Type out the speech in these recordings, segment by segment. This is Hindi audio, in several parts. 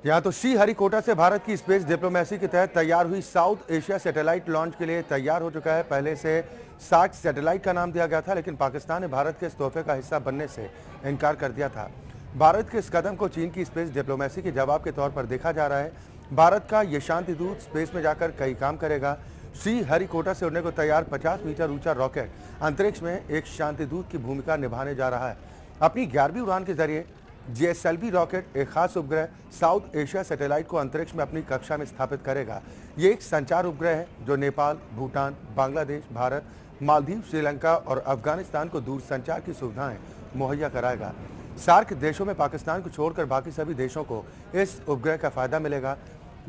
यहाँ तो श्रीहरिकोटा से भारत की स्पेस डिप्लोमेसी के तहत तैयार हुई साउथ एशिया सैटेलाइट लॉन्च के लिए तैयार हो चुका है। पहले से सार्क सैटेलाइट का नाम दिया गया था, लेकिन पाकिस्तान ने भारत के इस तोहफे का हिस्सा बनने से इनकार कर दिया था। भारत के इस कदम को चीन की स्पेस डिप्लोमेसी के जवाब के तौर पर देखा जा रहा है। भारत का ये शांति दूत स्पेस में जाकर कई काम करेगा। श्रीहरिकोटा से उड़ने को तैयार 50 मीटर ऊंचा रॉकेट अंतरिक्ष में एक शांति दूत की भूमिका निभाने जा रहा है। अपनी 11वीं उड़ान के जरिए जीएसएलवी रॉकेट एक खास उपग्रह साउथ एशिया सैटेलाइट को अंतरिक्ष में अपनी कक्षा में स्थापित करेगा। ये एक संचार उपग्रह है जो नेपाल, भूटान, बांग्लादेश, भारत, मालदीव, श्रीलंका और अफगानिस्तान को दूरसंचार की सुविधाएं मुहैया कराएगा। सार्क देशों में पाकिस्तान को छोड़कर बाकी सभी देशों को इस उपग्रह का फायदा मिलेगा।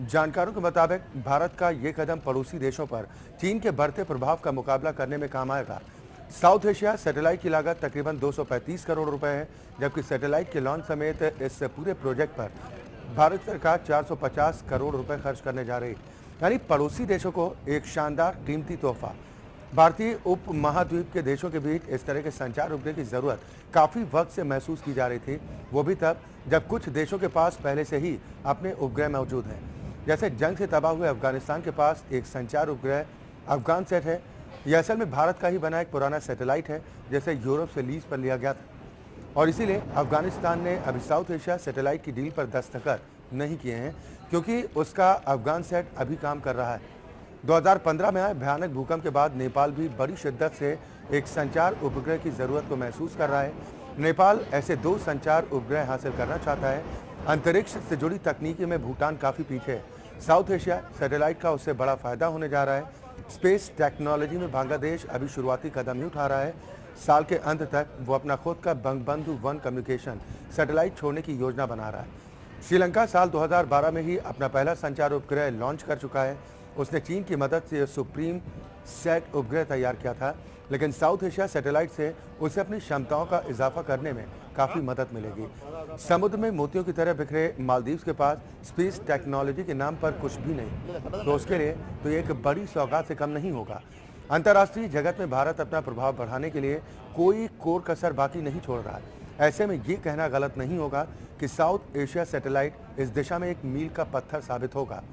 जानकारों के मुताबिक भारत का ये कदम पड़ोसी देशों पर चीन के बढ़ते प्रभाव का मुकाबला करने में काम आएगा। साउथ एशिया सैटेलाइट की लागत तकरीबन 235 करोड़ रुपए है, जबकि सैटेलाइट के लॉन्च समेत इस पूरे प्रोजेक्ट पर भारत सरकार 450 करोड़ रुपए खर्च करने जा रही है। यानी पड़ोसी देशों को एक शानदार कीमती तोहफा। भारतीय उप महाद्वीप के देशों के बीच इस तरह के संचार उपग्रह की जरूरत काफी वक्त से महसूस की जा रही थी, वो भी तब जब कुछ देशों के पास पहले से ही अपने उपग्रह मौजूद हैं। जैसे जंग से तबाह हुए अफगानिस्तान के पास एक संचार उपग्रह अफगान सेट है। यह असल में भारत का ही बना एक पुराना सैटेलाइट है, जैसे यूरोप से लीज पर लिया गया था, और इसीलिए अफगानिस्तान ने अभी साउथ एशिया सैटेलाइट की डील पर दस्तखत नहीं किए हैं, क्योंकि उसका अफगान सेट अभी काम कर रहा है। 2015 में आए भयानक भूकंप के बाद नेपाल भी बड़ी शिद्दत से एक संचार उपग्रह की जरूरत को महसूस कर रहा है। नेपाल ऐसे 2 संचार उपग्रह हासिल करना चाहता है। अंतरिक्ष से जुड़ी तकनीकी में भूटान काफी पीछे है। साउथ एशिया सैटेलाइट का उससे बड़ा फायदा होने जा रहा है। स्पेस टेक्नोलॉजी में बांग्लादेश अभी शुरुआती कदम ही उठा रहा है। साल के अंत तक वो अपना खुद का बंगबंधु 1 कम्युनिकेशन सैटेलाइट छोड़ने की योजना बना रहा है। श्रीलंका साल 2012 में ही अपना पहला संचार उपग्रह लॉन्च कर चुका है। उसने चीन की मदद से सुप्रीम सेट उपग्रह तैयार किया था, लेकिन साउथ एशिया सैटेलाइट से उसे अपनी क्षमताओं का इजाफा करने में काफ़ी मदद मिलेगी। समुद्र में मोतियों की तरह बिखरे मालदीव के पास स्पेस टेक्नोलॉजी के नाम पर कुछ भी नहीं, तो उसके लिए तो एक बड़ी सौगात से कम नहीं होगा। अंतर्राष्ट्रीय जगत में भारत अपना प्रभाव बढ़ाने के लिए कोई कोर कसर बाकी नहीं छोड़ रहा है। ऐसे में ये कहना गलत नहीं होगा कि साउथ एशिया सैटेलाइट इस दिशा में एक मील का पत्थर साबित होगा।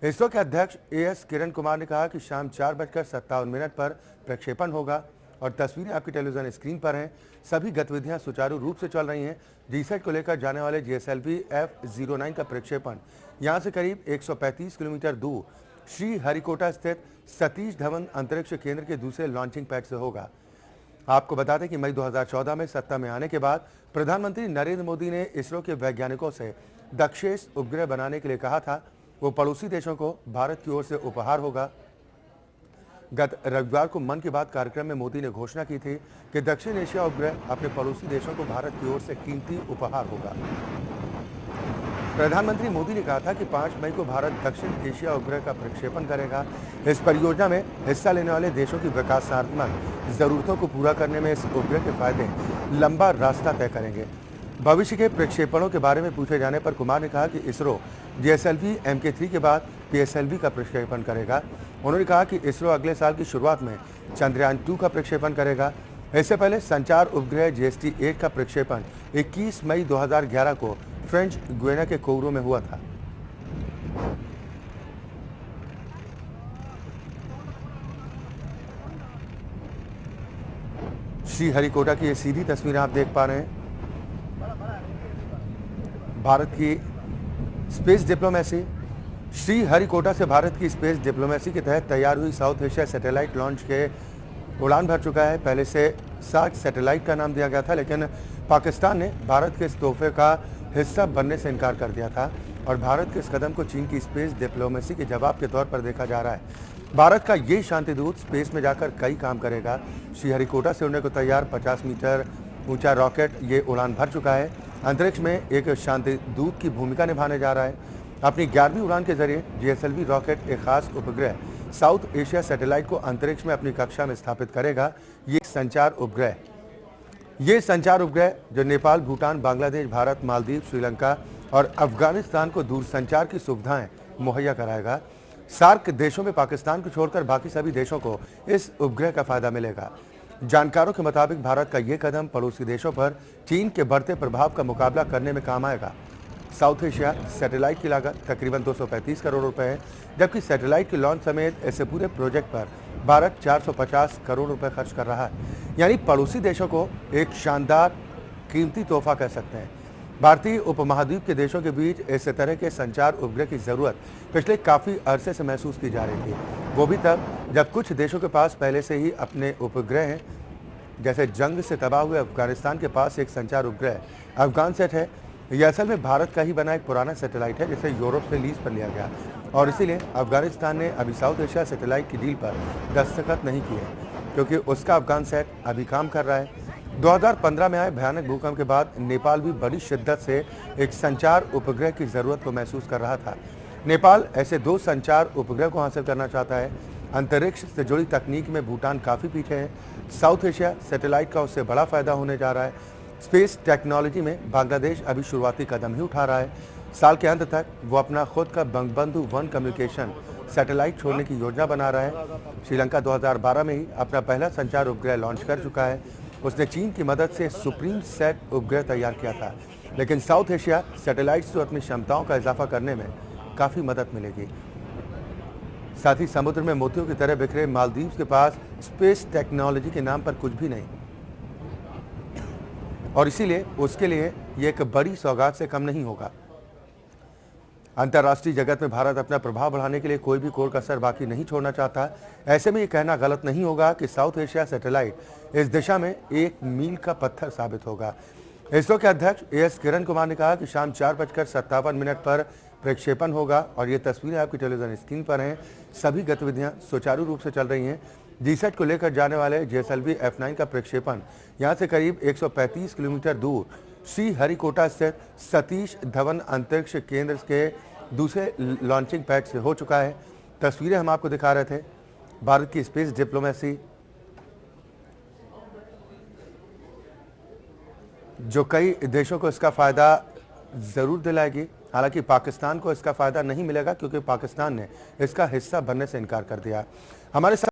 इसरो के अध्यक्ष एएस किरण कुमार ने कहा कि शाम 4:57 पर प्रक्षेपण होगा, और तस्वीरें आपकी टेलीविजन स्क्रीन पर हैं। सभी गतिविधियां सुचारू रूप से चल रही हैं। जीसैट को लेकर जाने वाले जीएसएलवी F-09 का प्रक्षेपण यहां से करीब 135 किलोमीटर दूर श्रीहरिकोटा स्थित सतीश धवन अंतरिक्ष केंद्र के दूसरे लॉन्चिंग पैड से होगा। आपको बता दें कि मई 2014 में सत्ता में आने के बाद प्रधानमंत्री नरेंद्र मोदी ने इसरो के वैज्ञानिकों से दक्षेश उपग्रह बनाने के लिए कहा था। वो पड़ोसी देशों को भारत की ओर से उपहार होगा। गत रविवार को मन की बात कार्यक्रम में मोदी ने घोषणा की थी कि दक्षिण एशिया उपग्रह अपने पड़ोसी देशों को भारत की ओर से कीमती उपहार होगा। प्रधानमंत्री मोदी ने कहा था कि 5 मई को भारत दक्षिण एशिया उपग्रह का प्रक्षेपण करेगा। इस परियोजना में हिस्सा लेने वाले देशों की विकासात्मक जरूरतों को पूरा करने में इस उपग्रह के फायदे लंबा रास्ता तय करेंगे। भविष्य के प्रक्षेपणों के बारे में पूछे जाने पर कुमार ने कहा कि इसरो जीएसएलवी MK3 के बाद PSLV का प्रक्षेपण करेगा। उन्होंने कहा कि इसरो अगले साल की शुरुआत में चंद्रयान 2 का प्रक्षेपण करेगा। इससे पहले संचार उपग्रह JST-8 का प्रक्षेपण 21 मई 2011 को फ्रेंच गुयाना के कोउरो में हुआ था। श्रीहरिकोटा की ये सीधी तस्वीरें आप देख पा रहे हैं। भारत की स्पेस डिप्लोमेसी, श्रीहरिकोटा से भारत की स्पेस डिप्लोमेसी के तहत तैयार हुई साउथ एशिया सैटेलाइट लॉन्च के उड़ान भर चुका है। पहले से सार्क सैटेलाइट का नाम दिया गया था, लेकिन पाकिस्तान ने भारत के इस तोहफे का हिस्सा बनने से इनकार कर दिया था, और भारत के इस कदम को चीन की स्पेस डिप्लोमेसी के जवाब के तौर पर देखा जा रहा है। भारत का ये शांति दूत स्पेस में जाकर कई काम करेगा। श्रीहरिकोटा से उड़ने को तैयार 50 मीटर ऊंचा रॉकेट ये उड़ान भर चुका है। अंतरिक्ष में एक शांति दूत की भूमिका निभाने जा रहा है। अपनी 11वीं उड़ान के जरिए जीएसएलवी रॉकेट एक खास उपग्रह साउथ एशिया सैटेलाइट को अंतरिक्ष में अपनी कक्षा में स्थापित करेगा। ये संचार उपग्रह जो नेपाल, भूटान, बांग्लादेश, भारत, मालदीव, श्रीलंका और अफगानिस्तान को दूरसंचार की सुविधाएं मुहैया कराएगा। सार्क देशों में पाकिस्तान को छोड़कर बाकी सभी देशों को इस उपग्रह का फायदा मिलेगा। जानकारों के मुताबिक भारत का ये कदम पड़ोसी देशों पर चीन के बढ़ते प्रभाव का मुकाबला करने में काम आएगा। साउथ एशिया सैटेलाइट की लागत तकरीबन 235 करोड़ रुपए है, जबकि सैटेलाइट के लॉन्च समेत ऐसे पूरे प्रोजेक्ट पर भारत 450 करोड़ रुपए खर्च कर रहा है। यानी पड़ोसी देशों को एक शानदार कीमती तोहफा कह सकते हैं। भारतीय उपमहाद्वीप के देशों के बीच इस तरह के संचार उपग्रह की जरूरत पिछले काफी अरसे से महसूस की जा रही थी, वो भी तब जब कुछ देशों के पास पहले से ही अपने उपग्रह हैं। जैसे जंग से तबाह हुए अफगानिस्तान के पास एक संचार उपग्रह अफगान सेट है। यह असल में भारत का ही बना एक पुराना सैटेलाइट है, जिसे यूरोप से लीज पर लिया गया और इसीलिए अफगानिस्तान ने अभी साउथ एशिया सैटेलाइट की डील पर दस्तखत नहीं किए, क्योंकि उसका अफगान सेट अभी काम कर रहा है। 2015 में आए भयानक भूकंप के बाद नेपाल भी बड़ी शिद्दत से एक संचार उपग्रह की जरूरत को महसूस कर रहा था। नेपाल ऐसे 2 संचार उपग्रह को हासिल करना चाहता है। अंतरिक्ष से जुड़ी तकनीक में भूटान काफी पीछे है। साउथ एशिया सैटेलाइट का उससे बड़ा फायदा होने जा रहा है। स्पेस टेक्नोलॉजी में बांग्लादेश अभी शुरुआती कदम ही उठा रहा है। साल के अंत तक वो अपना खुद का बंगबंधु 1 कम्युनिकेशन सैटेलाइट छोड़ने की योजना बना रहा है। श्रीलंका 2012 में ही अपना पहला संचार उपग्रह लॉन्च कर चुका है। उसने चीन की मदद से सुप्रीम सेट उपग्रह तैयार किया था, लेकिन साउथ एशिया सैटेलाइट से अपनी क्षमताओं का इजाफा करने में काफी मदद मिलेगी। साथ ही समुद्र में मोतियों की तरह बिखरे मालदीव के पास स्पेस टेक्नोलॉजी के नाम पर कुछ भी नहीं, और इसीलिए उसके लिए ये एक बड़ी सौगात से कम नहीं होगा। अंतर्राष्ट्रीय जगत में भारत अपना प्रभाव बढ़ाने के लिए कोई भी कोर कसर बाकी नहीं छोड़ना चाहता। ऐसे में ये कहना गलत नहीं होगा कि साउथ एशिया सैटेलाइट इस दिशा में एक मील का पत्थर साबित होगा। इसरो के अध्यक्ष एएस किरण कुमार ने कहा कि शाम 4:57 पर प्रक्षेपण होगा और ये तस्वीरें आपकी टेलीविजन स्क्रीन पर हैं। सभी गतिविधियां सुचारू रूप से चल रही हैं। जीसैट को लेकर जाने वाले जेएसएलवी F9 का प्रक्षेपण यहां से करीब 135 किलोमीटर दूर श्रीहरिकोटा स्थित सतीश धवन अंतरिक्ष केंद्र के दूसरे लॉन्चिंग पैड से हो चुका है। तस्वीरें हम आपको दिखा रहे थे। भारत की स्पेस डिप्लोमेसी जो कई देशों को इसका फायदा जरूर दिलाएगी। हालांकि पाकिस्तान को इसका फायदा नहीं मिलेगा, क्योंकि पाकिस्तान ने इसका हिस्सा बनने से इनकार कर दिया। हमारे साथ